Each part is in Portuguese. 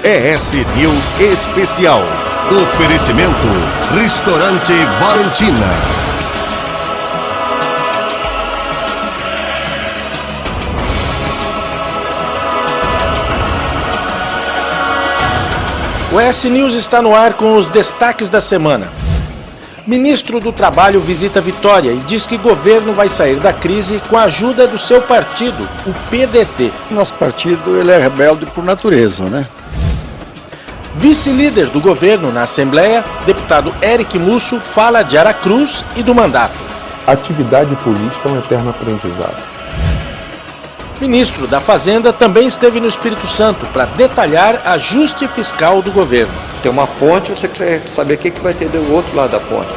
ES News Especial. Oferecimento Restaurante Valentina. O ES News está no ar com os destaques da semana. Ministro do Trabalho visita Vitória e diz que o governo vai sair da crise com a ajuda do seu partido, o PDT. Nosso partido ele é rebelde por natureza, né? Vice-líder do governo na Assembleia, deputado Eric Musso, fala de Aracruz e do mandato. A atividade política é um eterno aprendizado. Ministro da Fazenda também esteve no Espírito Santo para detalhar ajuste fiscal do governo. Tem uma ponte, você quer saber o que vai ter do outro lado da ponte.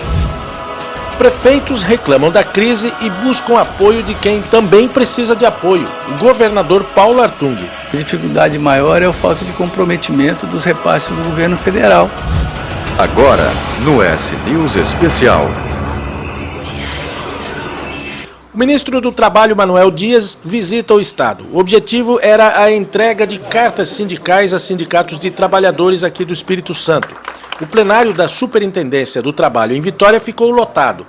Prefeitos reclamam da crise e buscam apoio de quem também precisa de apoio, o governador Paulo Artung. A dificuldade maior é a falta de comprometimento dos repasses do governo federal. Agora, no ES News Especial. O ministro do Trabalho, Manuel Dias, visita o Estado. O objetivo era a entrega de cartas sindicais a sindicatos de trabalhadores aqui do Espírito Santo. O plenário da Superintendência do Trabalho em Vitória ficou lotado,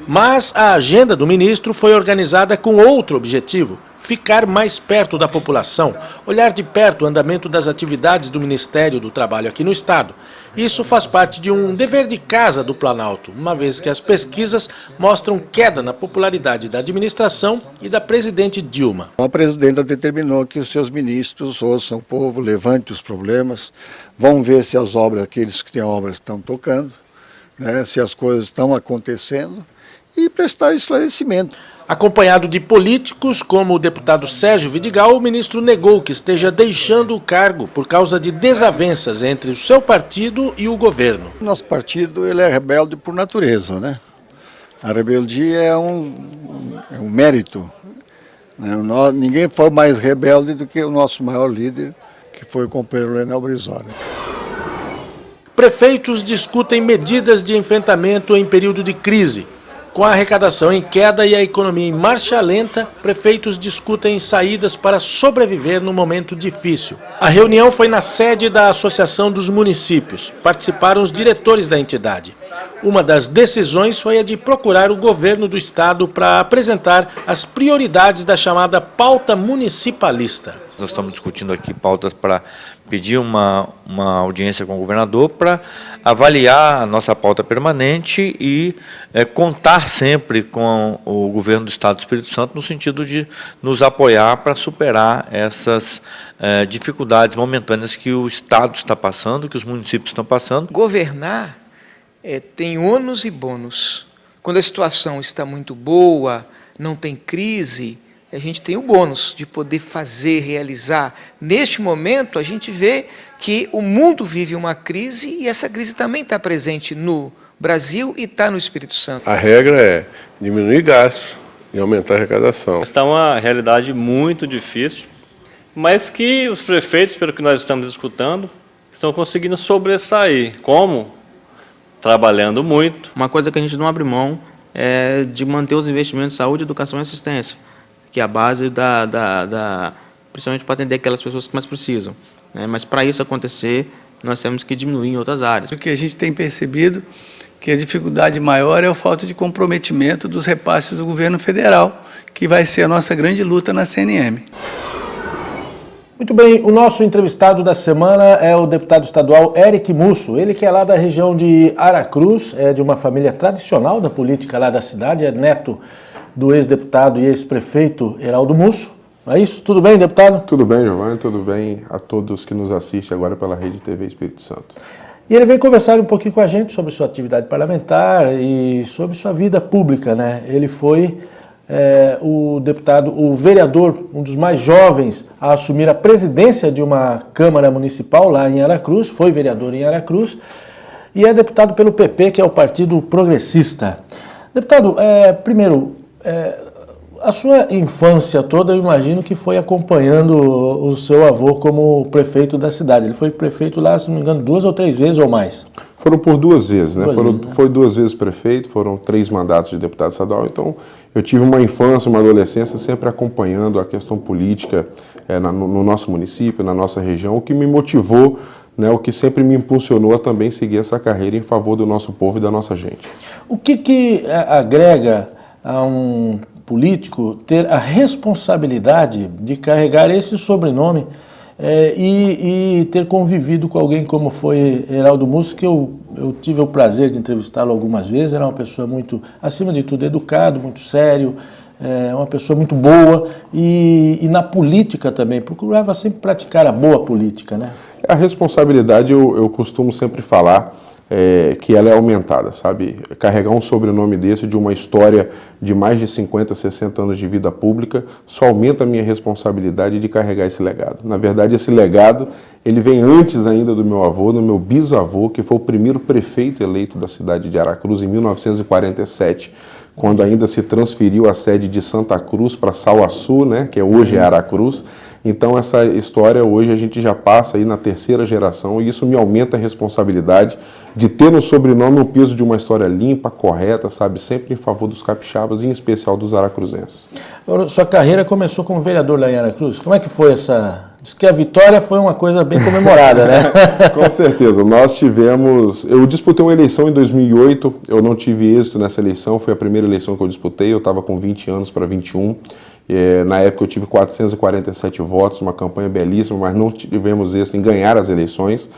mas a agenda do ministro foi organizada com outro objetivo: ficar mais perto da população, olhar de perto o andamento das atividades do Ministério do Trabalho aqui no Estado. Isso faz parte de um dever de casa do Planalto, uma vez que as pesquisas mostram queda na popularidade da administração e da presidente Dilma. A presidenta determinou que os seus ministros ouçam o povo, levante os problemas, vão ver se as obras, aqueles que têm obras estão tocando, né, se as coisas estão acontecendo e prestar esclarecimento. Acompanhado de políticos como o deputado Sérgio Vidigal, o ministro negou que esteja deixando o cargo por causa de desavenças entre o seu partido e o governo. Nosso partido ele é rebelde por natureza, né? A rebeldia é um mérito, né? Ninguém foi mais rebelde do que o nosso maior líder, que foi o companheiro Leonel Brizola. Prefeitos discutem medidas de enfrentamento em período de crise. Com a arrecadação em queda e a economia em marcha lenta, prefeitos discutem saídas para sobreviver no momento difícil. A reunião foi na sede da Associação dos Municípios. Participaram os diretores da entidade. Uma das decisões foi a de procurar o governo do estado para apresentar as prioridades da chamada pauta municipalista. Nós estamos discutindo aqui pautas para pedir uma audiência com o governador para avaliar a nossa pauta permanente e contar sempre com o governo do Estado do Espírito Santo no sentido de nos apoiar para superar essas dificuldades momentâneas que o Estado está passando, que os municípios estão passando. Governar tem ônus e bônus. Quando a situação está muito boa, não tem crise, a gente tem o bônus de poder fazer, realizar. Neste momento, a gente vê que o mundo vive uma crise e essa crise também está presente no Brasil e está no Espírito Santo. A regra é diminuir gastos e aumentar a arrecadação. Está uma realidade muito difícil, mas que os prefeitos, pelo que nós estamos escutando, estão conseguindo sobressair. Como? Trabalhando muito. Uma coisa que a gente não abre mão é de manter os investimentos em saúde, educação e assistência, que é a base principalmente para atender aquelas pessoas que mais precisam, né? Mas para isso acontecer, nós temos que diminuir em outras áreas. O que a gente tem percebido que a dificuldade maior é a falta de comprometimento dos repasses do governo federal, que vai ser a nossa grande luta na CNM. Muito bem, o nosso entrevistado da semana é o deputado estadual Eric Musso. Ele que é lá da região de Aracruz, é de uma família tradicional da política lá da cidade, é neto do ex-deputado e ex-prefeito Heraldo Musso. É isso? Tudo bem, deputado? Tudo bem, Giovanni, tudo bem a todos que nos assistem agora pela Rede TV Espírito Santo. E ele vem conversar um pouquinho com a gente sobre sua atividade parlamentar e sobre sua vida pública, né? Ele foi o vereador, um dos mais jovens a assumir a presidência de uma Câmara Municipal lá em Aracruz, foi vereador em Aracruz e é deputado pelo PP, que é o Partido Progressista. Deputado, primeiro, a sua infância toda, eu imagino que foi acompanhando o seu avô como prefeito da cidade. Ele foi prefeito lá, se não me engano, 2 ou 3 vezes ou mais. Foram por 2 vezes, né? Foi 2 vezes prefeito, foram 3 mandatos de deputado estadual. Então, eu tive uma infância, uma adolescência sempre acompanhando a questão política no nosso município, na nossa região, o que me motivou né, o que sempre me impulsionou a também seguir essa carreira em favor do nosso povo e da nossa gente. O que agrega a um político ter a responsabilidade de carregar esse sobrenome e ter convivido com alguém como foi Heraldo Mussi, que eu tive o prazer de entrevistá-lo algumas vezes. Era uma pessoa muito, acima de tudo, educado, muito sério, uma pessoa muito boa e na política também, procurava sempre praticar a boa política, né? A responsabilidade, eu costumo sempre falar que ela é aumentada, sabe? Carregar um sobrenome desse, de uma história de mais de 50, 60 anos de vida pública, só aumenta a minha responsabilidade de carregar esse legado. Na verdade, esse legado, ele vem antes ainda do meu avô, do meu bisavô, que foi o primeiro prefeito eleito da cidade de Aracruz em 1947, quando ainda se transferiu a sede de Santa Cruz para Sauaçu, né, que hoje é Aracruz. Então essa história hoje a gente já passa aí na terceira geração e isso me aumenta a responsabilidade de ter no sobrenome o peso de uma história limpa, correta, sabe, sempre em favor dos capixabas e em especial dos aracruzenses. Sua carreira começou como vereador lá em Aracruz. Como é que foi essa... Diz que a vitória foi uma coisa bem comemorada, né? Com certeza. Nós tivemos... Eu disputei uma eleição em 2008, eu não tive êxito nessa eleição, foi a primeira eleição que eu disputei, eu estava com 20 anos para 21. Na época eu tive 447 votos, uma campanha belíssima, mas não tivemos êxito em ganhar as eleições.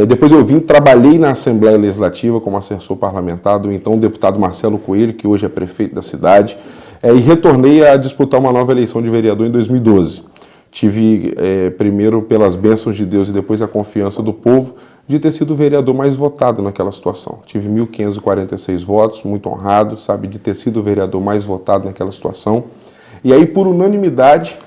Depois eu trabalhei na Assembleia Legislativa como assessor parlamentar do então deputado Marcelo Coelho, que hoje é prefeito da cidade, e retornei a disputar uma nova eleição de vereador em 2012. Tive, primeiro, pelas bênçãos de Deus e depois a confiança do povo, de ter sido o vereador mais votado naquela situação. Tive 1.546 votos, muito honrado, sabe, de ter sido o vereador mais votado naquela situação. E aí, por unanimidade,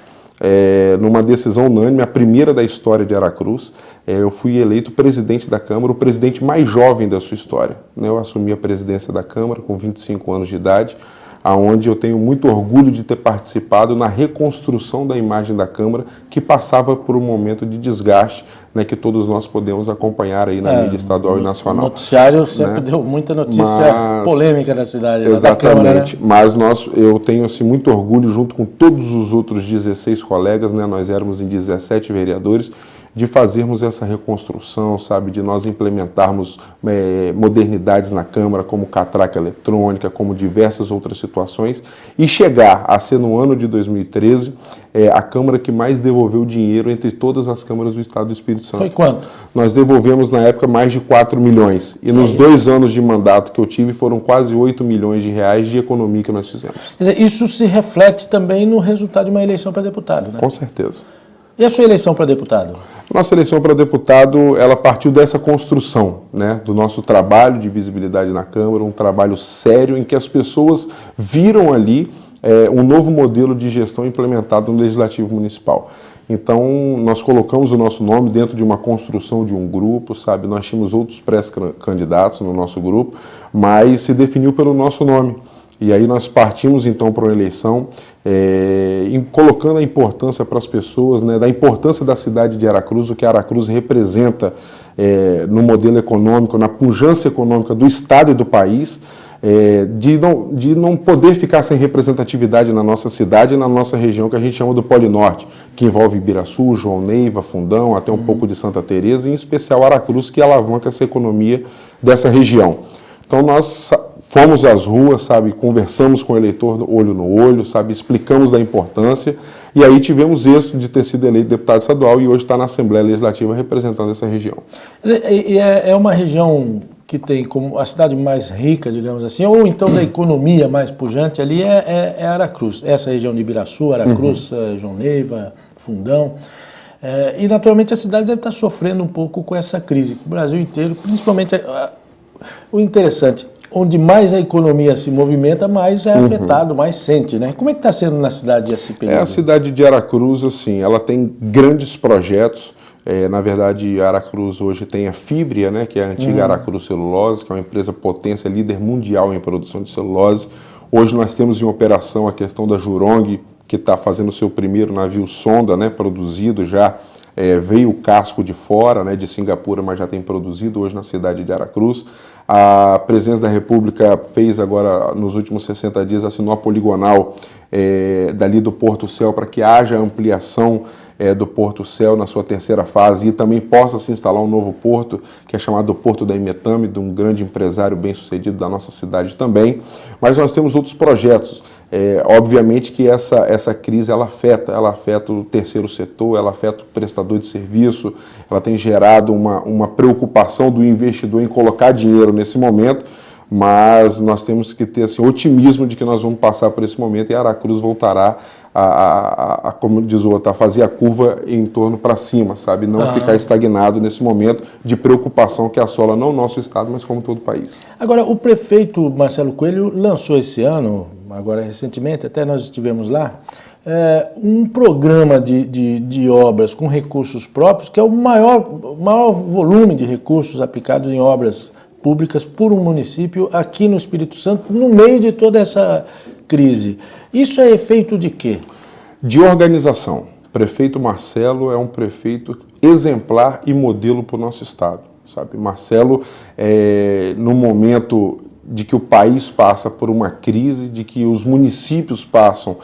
numa decisão unânime, a primeira da história de Aracruz, eu fui eleito presidente da Câmara, o presidente mais jovem da sua história. Eu assumi a presidência da Câmara com 25 anos de idade, aonde eu tenho muito orgulho de ter participado na reconstrução da imagem da Câmara, que passava por um momento de desgaste, né, que todos nós podemos acompanhar aí na mídia estadual e nacional. O noticiário sempre deu muita notícia polêmica da cidade, da Câmara, né? Mas eu tenho assim, muito orgulho, junto com todos os outros 16 colegas, né, nós éramos em 17 vereadores, de fazermos essa reconstrução, sabe, de nós implementarmos modernidades na Câmara, como catraca eletrônica, como diversas outras situações, e chegar a ser, no ano de 2013, a Câmara que mais devolveu dinheiro entre todas as câmaras do Estado do Espírito Santo. Foi quanto? Nós devolvemos, na época, mais de 4 milhões, e nos 2 anos de mandato que eu tive, foram quase 8 milhões de reais de economia que nós fizemos. Quer dizer, isso se reflete também no resultado de uma eleição para deputado, né? Com certeza. E a sua eleição para deputado? Nossa eleição para deputado, ela partiu dessa construção, né, do nosso trabalho de visibilidade na Câmara, um trabalho sério em que as pessoas viram ali um novo modelo de gestão implementado no Legislativo Municipal. Então, nós colocamos o nosso nome dentro de uma construção de um grupo, sabe? Nós tínhamos outros pré-candidatos no nosso grupo, mas se definiu pelo nosso nome. E aí nós partimos então para uma eleição, colocando a importância para as pessoas, né, da importância da cidade de Aracruz, o que Aracruz representa no modelo econômico, na pujança econômica do Estado e do país, de não poder ficar sem representatividade na nossa cidade e na nossa região, que a gente chama do Polinorte, que envolve Ibiraçu, João Neiva, Fundão, até um pouco de Santa Teresa, em especial Aracruz, que alavanca essa economia dessa região. Então nós fomos às ruas, sabe, conversamos com o eleitor olho no olho, sabe, explicamos da importância, e aí tivemos êxito de ter sido eleito deputado estadual e hoje está na Assembleia Legislativa representando essa região. É uma região que tem como a cidade mais rica, digamos assim, ou então da economia mais pujante ali é Aracruz, essa região de Ibiraçu, Aracruz, João Neiva, Fundão. E naturalmente a cidade deve estar sofrendo um pouco com essa crise, o Brasil inteiro, principalmente o interessante, onde mais a economia se movimenta, mais é afetado, mais sente, né? Como é que está sendo na cidade esse período? A cidade de Aracruz, assim, ela tem grandes projetos. Na verdade, a Aracruz hoje tem a Fibria, né, que é a antiga Aracruz Celulose, que é uma empresa potência, líder mundial em produção de celulose. Hoje nós temos em operação a questão da Jurong, que está fazendo o seu primeiro navio sonda, né, produzido já. Veio o casco de fora, né, de Singapura, mas já tem produzido hoje na cidade de Aracruz. A Presidência da República fez agora, nos últimos 60 dias, assinou a poligonal dali do Porto Céu para que haja ampliação do Porto Céu na sua terceira fase e também possa se instalar um novo porto, que é chamado Porto da Imetame, de um grande empresário bem-sucedido da nossa cidade também. Mas nós temos outros projetos. Obviamente que essa crise ela afeta o terceiro setor, ela afeta o prestador de serviço, ela tem gerado uma preocupação do investidor em colocar dinheiro nesse momento, mas nós temos que ter assim, otimismo de que nós vamos passar por esse momento e Aracruz voltará como diz o outro, a fazer a curva em torno para cima, sabe? Não ficar estagnado nesse momento de preocupação que assola não o nosso estado, mas como todo o país. Agora, o prefeito Marcelo Coelho lançou esse ano, agora recentemente, até nós estivemos lá, um programa de obras com recursos próprios, que é o maior volume de recursos aplicados em obras públicas por um município aqui no Espírito Santo, no meio de toda essa crise. Isso é efeito de quê? De organização. O prefeito Marcelo é um prefeito exemplar e modelo para o nosso estado, sabe? Marcelo, no momento de que o país passa por uma crise, de que os municípios passam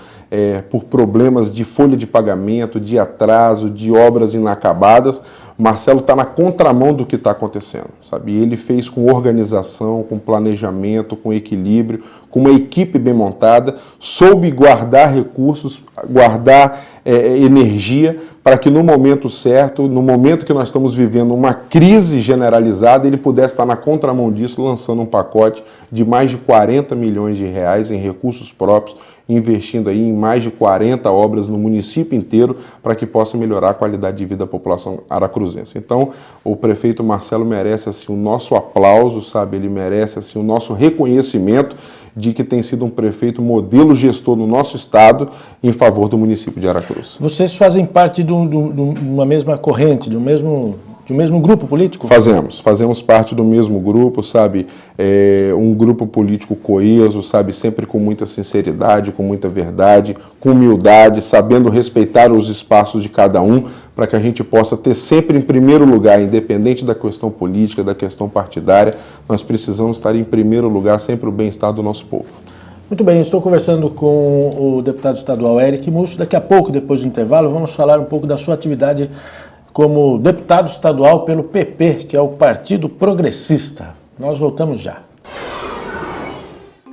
por problemas de folha de pagamento, de atraso, de obras inacabadas, Marcelo está na contramão do que está acontecendo, sabe? E ele fez com organização, com planejamento, com equilíbrio, com uma equipe bem montada, soube guardar recursos, guardar energia para que no momento certo, no momento que nós estamos vivendo uma crise generalizada, ele pudesse estar na contramão disso, lançando um pacote de mais de 40 milhões de reais em recursos próprios, investindo aí em mais de 40 obras no município inteiro para que possa melhorar a qualidade de vida da população aracruzense. Então, o prefeito Marcelo merece assim, o nosso aplauso, sabe? Ele merece assim, o nosso reconhecimento de que tem sido um prefeito modelo gestor no nosso estado em favor do município de Aracruz. Vocês fazem parte de uma mesma corrente, de um mesmo grupo político? Fazemos parte do mesmo grupo, sabe? Um grupo político coeso, sabe? Sempre com muita sinceridade, com muita verdade, com humildade, sabendo respeitar os espaços de cada um, para que a gente possa ter sempre em primeiro lugar, independente da questão política, da questão partidária, nós precisamos estar em primeiro lugar sempre o bem-estar do nosso povo. Muito bem, estou conversando com o deputado estadual Eric Musso. Daqui a pouco, depois do intervalo, vamos falar um pouco da sua atividade como deputado estadual pelo PP, que é o Partido Progressista. Nós voltamos já.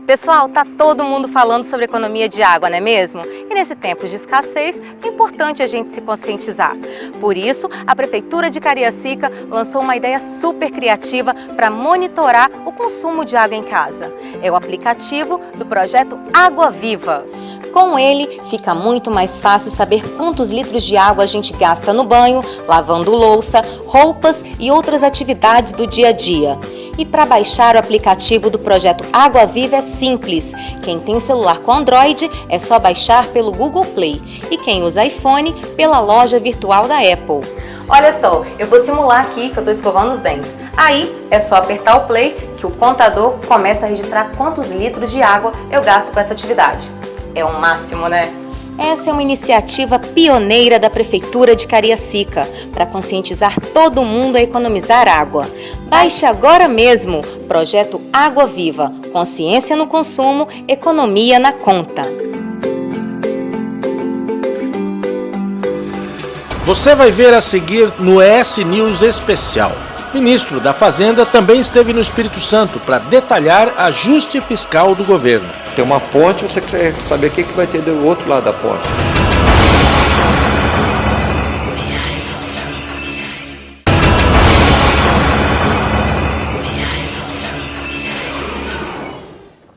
Pessoal, tá todo mundo falando sobre economia de água, não é mesmo? E nesse tempo de escassez, é importante a gente se conscientizar. Por isso, a Prefeitura de Cariacica lançou uma ideia super criativa para monitorar o consumo de água em casa. É o aplicativo do projeto Água Viva. Com ele, fica muito mais fácil saber quantos litros de água a gente gasta no banho, lavando louça, roupas e outras atividades do dia a dia. E para baixar o aplicativo do projeto Água Viva é simples. Quem tem celular com Android é só baixar pelo Google Play e quem usa iPhone pela loja virtual da Apple. Olha só, eu vou simular aqui que eu estou escovando os dentes. Aí é só apertar o play que o contador começa a registrar quantos litros de água eu gasto com essa atividade. É o máximo, né? Essa é uma iniciativa pioneira da Prefeitura de Cariacica para conscientizar todo mundo a economizar água. Baixe agora mesmo Projeto Água Viva. Consciência no consumo, economia na conta. Você vai ver a seguir no ES News Especial. O ministro da Fazenda também esteve no Espírito Santo para detalhar ajuste fiscal do governo. Tem uma ponte, você quer saber o que vai ter do outro lado da ponte.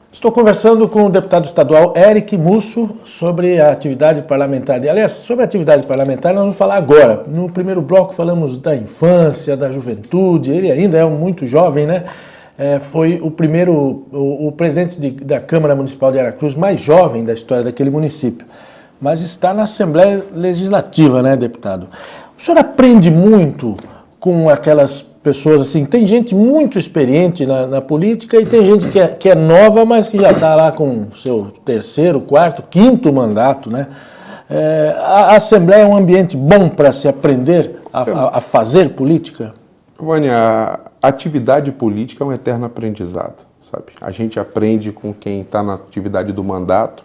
Estou conversando com o deputado estadual Eric Musso sobre a atividade parlamentar. Aliás, sobre a atividade parlamentar nós vamos falar agora. No primeiro bloco falamos da infância, da juventude, ele ainda é muito jovem, né? Foi o presidente da Câmara Municipal de Aracruz mais jovem da história daquele município. Mas está na Assembleia Legislativa, né, deputado? O senhor aprende muito com aquelas pessoas assim, tem gente muito experiente na política e tem gente que é nova, mas que já está lá com seu terceiro, quarto, quinto mandato, né? A Assembleia é um ambiente bom para se aprender a fazer política? Vânia, a atividade política é um eterno aprendizado, sabe? A gente aprende com quem está na atividade do mandato.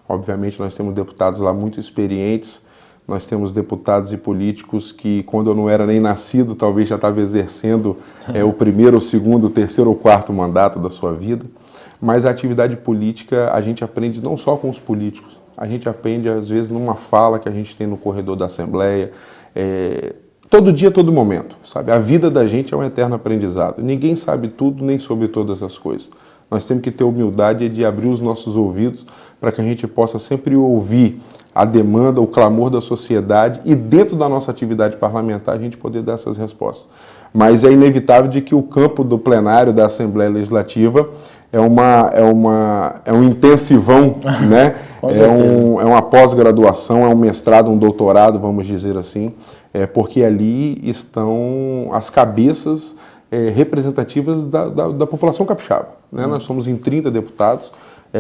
Obviamente nós temos deputados lá muito experientes, Nós temos deputados e políticos que, quando eu não era nem nascido, talvez já estava exercendo o primeiro, o segundo, o terceiro ou quarto mandato da sua vida. Mas a atividade política a gente aprende não só com os políticos, a gente aprende às vezes numa fala que a gente tem no corredor da Assembleia, todo dia, todo momento, sabe? A vida da gente é um eterno aprendizado. Ninguém sabe tudo nem sobre todas as coisas. Nós temos que ter humildade de abrir os nossos ouvidos para que a gente possa sempre ouvir a demanda, o clamor da sociedade e dentro da nossa atividade parlamentar a gente poder dar essas respostas. Mas é inevitável de que o campo do plenário da Assembleia Legislativa é um intensivão, né? É uma pós-graduação, é um mestrado, um doutorado, vamos dizer assim, porque ali estão as cabeças representativas da população capixaba, né? Nós somos em 30 deputados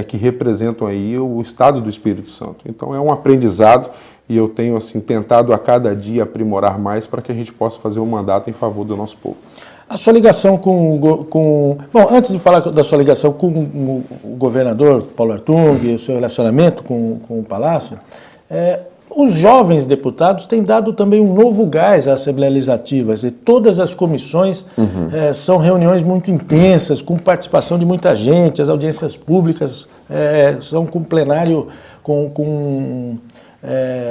que representam aí o Estado do Espírito Santo. Então é um aprendizado e eu tenho assim tentado a cada dia aprimorar mais para que a gente possa fazer um mandato em favor do nosso povo. A sua ligação Bom, antes de falar da sua ligação com o governador Paulo Artung e o seu relacionamento com o Palácio, os jovens deputados têm dado também um novo gás à Assembleia Legislativa. E todas as comissões são reuniões muito intensas, com participação de muita gente, as audiências públicas são com plenário, com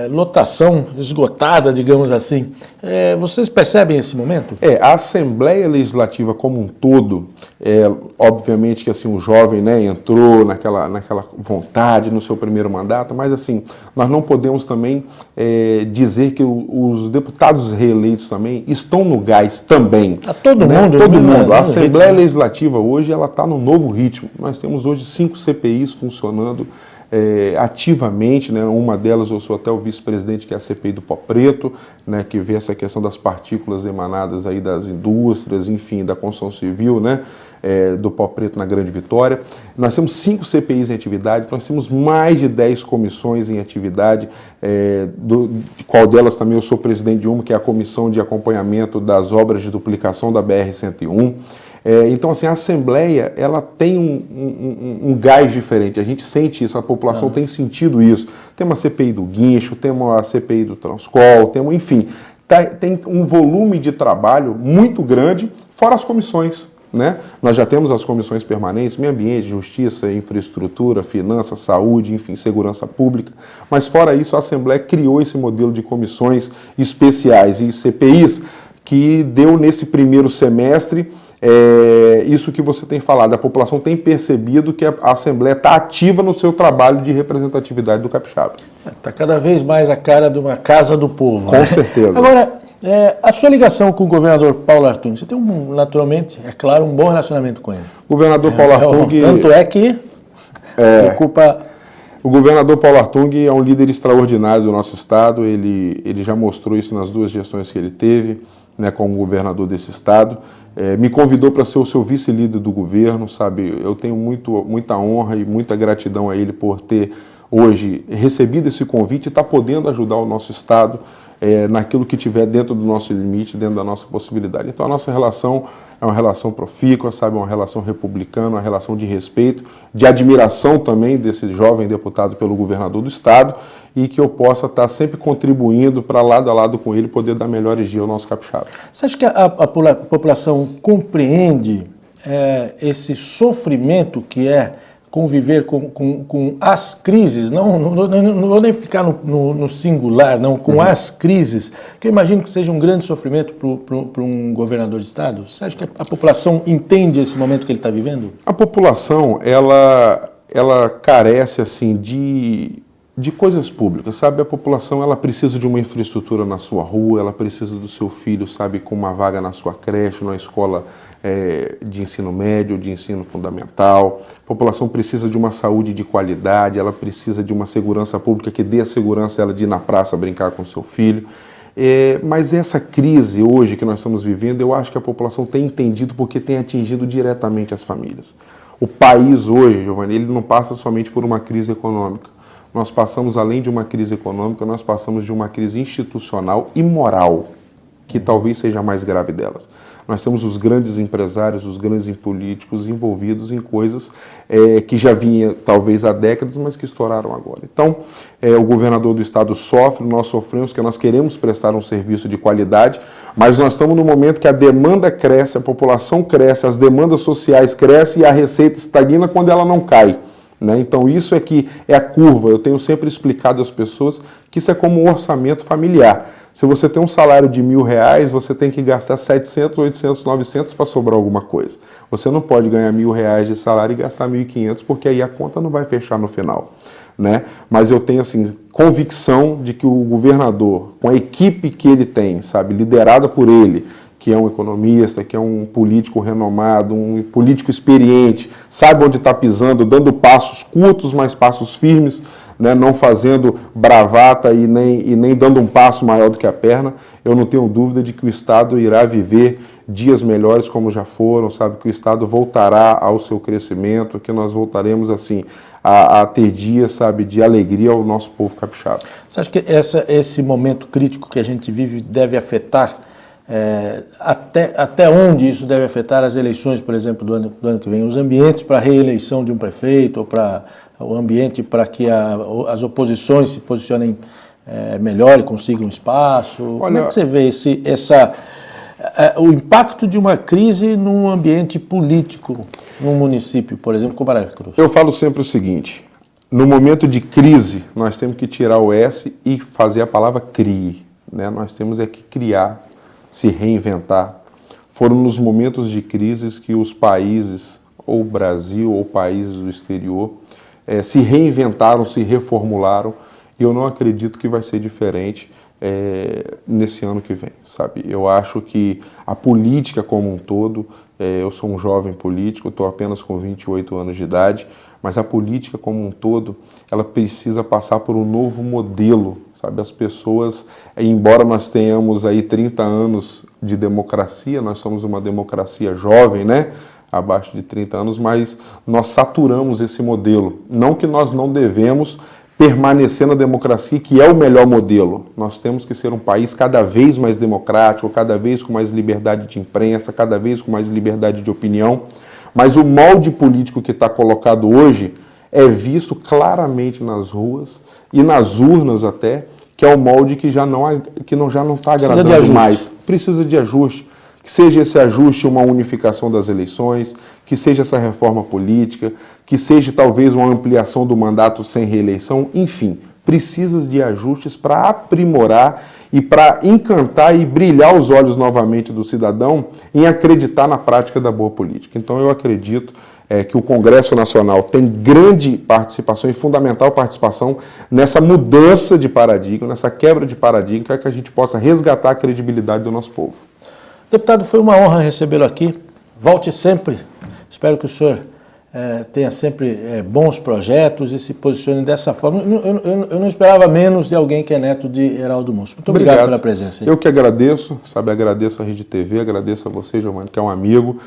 lotação esgotada, digamos assim. Vocês percebem esse momento? A Assembleia Legislativa como um todo, obviamente que assim, o jovem, né, entrou naquela vontade no seu primeiro mandato, mas assim, nós não podemos também dizer que os deputados reeleitos também estão no gás também. Todo mundo. Todo mundo. A Assembleia Legislativa hoje ela está num novo ritmo. Nós temos hoje 5 CPIs funcionando ativamente, né? Uma delas eu sou até o vice-presidente, que é a CPI do Pó Preto, né? Que vê essa questão das partículas emanadas aí das indústrias, enfim, da construção civil, né? Do Pó Preto na Grande Vitória. Nós temos 5 CPIs em atividade, nós temos mais de 10 comissões em atividade, de qual delas também eu sou presidente de uma, que é a Comissão de Acompanhamento das Obras de Duplicação da BR-101. Então, assim, a Assembleia, ela tem um gás diferente, a gente sente isso, a população tem sentido isso. Tem uma CPI do guincho, tem uma CPI do Transcol, enfim, tem um volume de trabalho muito grande, fora as comissões, né? Nós já temos as comissões permanentes, meio ambiente, justiça, infraestrutura, finanças, saúde, enfim, segurança pública, mas fora isso a Assembleia criou esse modelo de comissões especiais e CPIs que deu nesse primeiro semestre isso que você tem falado. A população tem percebido que a Assembleia está ativa no seu trabalho de representatividade do capixaba. Está cada vez mais a cara de uma casa do povo. Com certeza. Agora, a sua ligação com o governador Paulo Artung, você tem naturalmente, é claro, um bom relacionamento com ele. O governador Paulo Artung... Tanto é que ocupa... O governador Paulo Artung é um líder extraordinário do nosso estado, ele já mostrou isso nas 2 gestões que ele teve, né, como governador desse estado. Me convidou para ser o seu vice-líder do governo, sabe? Eu tenho muita honra e muita gratidão a ele por ter hoje recebido esse convite e estar podendo ajudar o nosso estado naquilo que tiver dentro do nosso limite, dentro da nossa possibilidade. Então a nossa relação é uma relação profícua, sabe? Uma relação republicana, uma relação de respeito, de admiração também desse jovem deputado pelo governador do estado e que eu possa estar sempre contribuindo para lado a lado com ele poder dar melhores dias ao nosso capixaba. Você acha que a população compreende esse sofrimento que é conviver com as crises, não vou nem ficar no singular, não, com as crises, que eu imagino que seja um grande sofrimento para um governador de estado? Você acha que a população entende esse momento que ele está vivendo? A população, ela carece assim de coisas públicas, sabe? A população, ela precisa de uma infraestrutura na sua rua, ela precisa do seu filho, sabe, com uma vaga na sua creche, na escola de ensino médio, de ensino fundamental. A população precisa de uma saúde de qualidade, ela precisa de uma segurança pública que dê a segurança a ela de ir na praça brincar com seu filho. Mas essa crise hoje que nós estamos vivendo, eu acho que a população tem entendido porque tem atingido diretamente as famílias. O país hoje, Giovanni, ele não passa somente por uma crise econômica. Nós passamos, além de uma crise econômica, nós passamos de uma crise institucional e moral, que talvez seja a mais grave delas. nós temos os grandes empresários, os grandes políticos envolvidos em coisas que já vinha talvez há décadas, mas que estouraram agora. Então, o governador do estado sofre, nós sofremos, porque nós queremos prestar um serviço de qualidade, mas nós estamos no momento que a demanda cresce, a população cresce, as demandas sociais crescem e a receita estagna quando ela não cai. Então isso é que é a curva. Eu tenho sempre explicado às pessoas que isso é como um orçamento familiar. Se você tem um salário de R$1.000, você tem que gastar 700, 800, 900 para sobrar alguma coisa. Você não pode ganhar R$1.000 de salário e gastar 1.500, porque aí a conta não vai fechar no final. Mas eu tenho assim, convicção de que o governador, com a equipe que ele tem, liderada por ele, que é um economista, que é um político renomado, um político experiente, sabe onde está pisando, dando passos curtos, mas passos firmes, não fazendo bravata e nem dando um passo maior do que a perna, eu não tenho dúvida de que o Estado irá viver dias melhores como já foram, que o Estado voltará ao seu crescimento, que nós voltaremos assim a ter dias, de alegria ao nosso povo capixaba. Você acha que esse momento crítico que a gente vive deve afetar até onde isso deve afetar as eleições, por exemplo, do ano que vem? Os ambientes para a reeleição de um prefeito ou para o ambiente para que as oposições se posicionem melhor e consigam espaço? Olha, como é que você vê o impacto de uma crise num ambiente político, num município, por exemplo, como Aracruz? Eu falo sempre o seguinte: no momento de crise, nós temos que tirar o S e fazer a palavra crie. Nós temos que criar, se reinventar. Foram nos momentos de crises que os países, ou o Brasil, ou países do exterior, se reinventaram, se reformularam, e eu não acredito que vai ser diferente nesse ano que vem, Eu acho que a política como um todo, eu sou um jovem político, estou apenas com 28 anos de idade, mas a política como um todo, ela precisa passar por um novo modelo, As pessoas, embora nós tenhamos aí 30 anos de democracia, nós somos uma democracia jovem, abaixo de 30 anos, mas nós saturamos esse modelo. Não que nós não devemos permanecer na democracia, que é o melhor modelo. Nós temos que ser um país cada vez mais democrático, cada vez com mais liberdade de imprensa, cada vez com mais liberdade de opinião. Mas o molde político que está colocado hoje é visto claramente nas ruas e nas urnas até, que é o molde que já não está agradando mais. Precisa de ajuste. Que seja esse ajuste uma unificação das eleições, que seja essa reforma política, que seja talvez uma ampliação do mandato sem reeleição, enfim, precisa de ajustes para aprimorar e para encantar e brilhar os olhos novamente do cidadão em acreditar na prática da boa política. Então eu acredito que o Congresso Nacional tem grande participação e fundamental participação nessa mudança de paradigma, nessa quebra de paradigma, para que a gente possa resgatar a credibilidade do nosso povo. Deputado, foi uma honra recebê-lo aqui. Volte sempre. Espero que o senhor tenha sempre bons projetos e se posicione dessa forma. Eu não esperava menos de alguém que é neto de Heraldo Musso. Muito obrigado pela presença. Eu que agradeço, agradeço a Rede TV, agradeço a você, Giovanni, que é um amigo,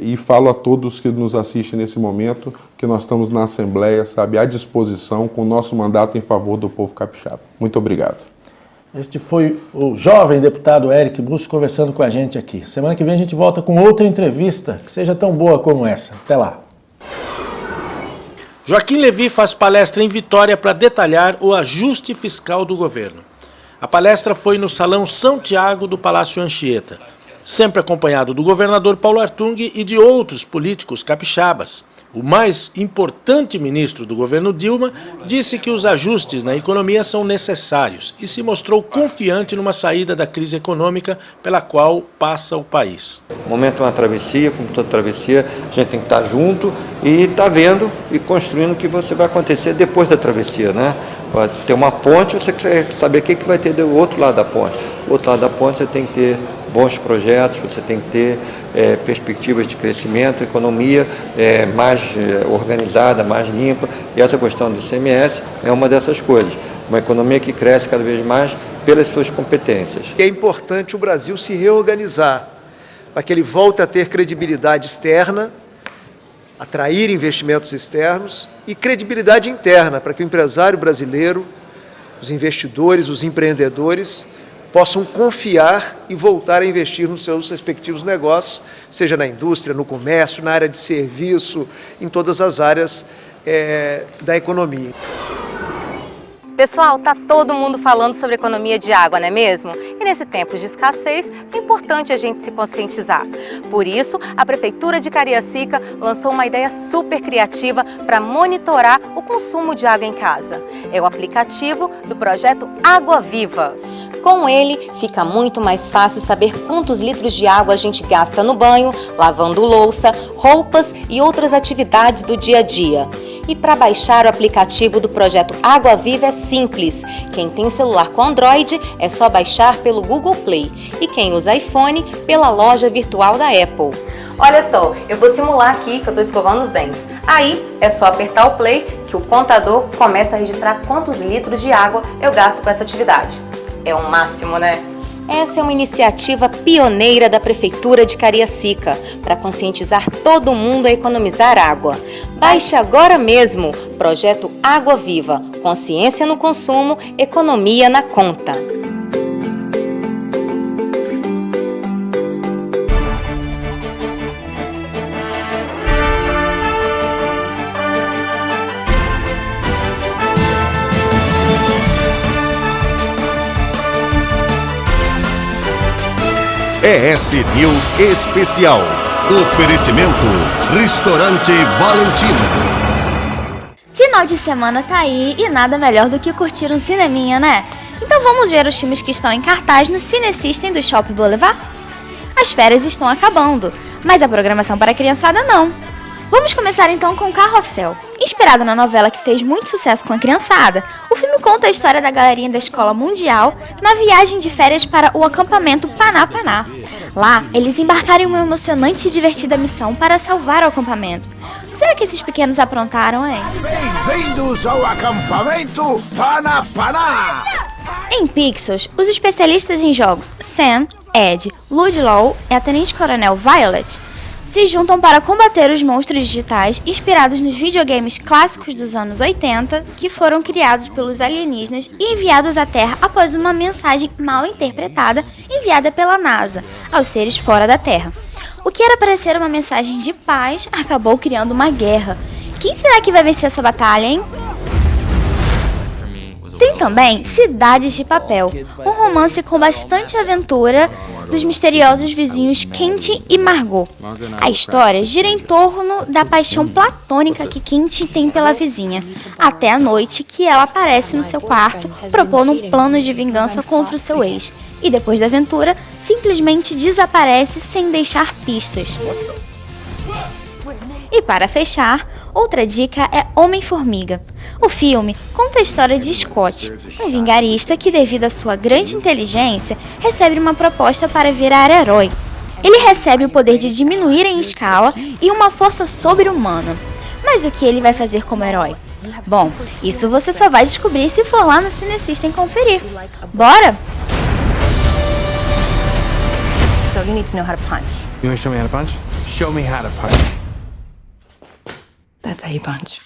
e falo a todos que nos assistem nesse momento que nós estamos na Assembleia, à disposição, com o nosso mandato em favor do povo capixaba. Muito obrigado. Este foi o jovem deputado Eric Musso conversando com a gente aqui. Semana que vem a gente volta com outra entrevista que seja tão boa como essa. Até lá. Joaquim Levy faz palestra em Vitória para detalhar o ajuste fiscal do governo. A palestra foi no Salão São Tiago do Palácio Anchieta, sempre acompanhado do governador Paulo Artung e de outros políticos capixabas. O mais importante ministro do governo Dilma disse que os ajustes na economia são necessários e se mostrou confiante numa saída da crise econômica pela qual passa o país. O momento é uma travessia, como toda travessia, a gente tem que estar junto e estar vendo e construindo o que vai acontecer depois da travessia, Pode ter uma ponte, você quer saber o que vai ter do outro lado da ponte. Do outro lado da ponte você tem que ter bons projetos, você tem que ter perspectivas de crescimento, economia mais organizada, mais limpa, e essa questão do ICMS é uma dessas coisas. Uma economia que cresce cada vez mais pelas suas competências. É importante o Brasil se reorganizar para que ele volte a ter credibilidade externa, atrair investimentos externos e credibilidade interna para que o empresário brasileiro, os investidores, os empreendedores possam confiar e voltar a investir nos seus respectivos negócios, seja na indústria, no comércio, na área de serviço, em todas as áreas da economia. Pessoal, tá todo mundo falando sobre economia de água, não é mesmo? E nesse tempo de escassez, é importante a gente se conscientizar. Por isso, a Prefeitura de Cariacica lançou uma ideia super criativa para monitorar o consumo de água em casa. É o aplicativo do projeto Água Viva. Com ele, fica muito mais fácil saber quantos litros de água a gente gasta no banho, lavando louça, roupas e outras atividades do dia a dia. E para baixar o aplicativo do projeto Água Viva é simples. Quem tem celular com Android é só baixar pelo Google Play e quem usa iPhone pela loja virtual da Apple. Olha só, eu vou simular aqui que eu estou escovando os dentes. Aí é só apertar o play que o contador começa a registrar quantos litros de água eu gasto com essa atividade. É o máximo, né? Essa é uma iniciativa pioneira da Prefeitura de Cariacica para conscientizar todo mundo a economizar água. Baixe agora mesmo Projeto Água Viva. Consciência no consumo, economia na conta. ES News Especial. Oferecimento Restaurante Valentina. Final de semana tá aí e nada melhor do que curtir um cineminha, né? Então vamos ver os filmes que estão em cartaz no Cine System do Shopping Boulevard? As férias estão acabando, mas a programação para a criançada não. Vamos começar então com Carrossel. Inspirado na novela que fez muito sucesso com a criançada, o filme conta a história da galerinha da Escola Mundial na viagem de férias para o acampamento Paná Paná. Lá, eles embarcaram em uma emocionante e divertida missão para salvar o acampamento. Será que esses pequenos aprontaram, hein? Bem-vindos ao acampamento Paná Paná! Em Pixels, os especialistas em jogos Sam, Ed, Ludlow e a Tenente Coronel Violet se juntam para combater os monstros digitais inspirados nos videogames clássicos dos anos 80 que foram criados pelos alienígenas e enviados à Terra após uma mensagem mal interpretada enviada pela NASA aos seres fora da Terra. O que era para ser uma mensagem de paz acabou criando uma guerra. Quem será que vai vencer essa batalha, hein? Tem também Cidades de Papel, um romance com bastante aventura dos misteriosos vizinhos Quentin e Margot. A história gira em torno da paixão platônica que Quentin tem pela vizinha, até a noite que ela aparece no seu quarto propondo um plano de vingança contra o seu ex. E depois da aventura, simplesmente desaparece sem deixar pistas. E para fechar, outra dica é Homem-Formiga. O filme conta a história de Scott, um vigarista que, devido à sua grande inteligência, recebe uma proposta para virar herói. Ele recebe o poder de diminuir em escala e uma força sobre-humana. Mas o que ele vai fazer como herói? Bom, isso você só vai descobrir se for lá no Cine System conferir. Bora? So you need to know how to punch. You want to show me how to punch? Show me how to punch. That's how you punch.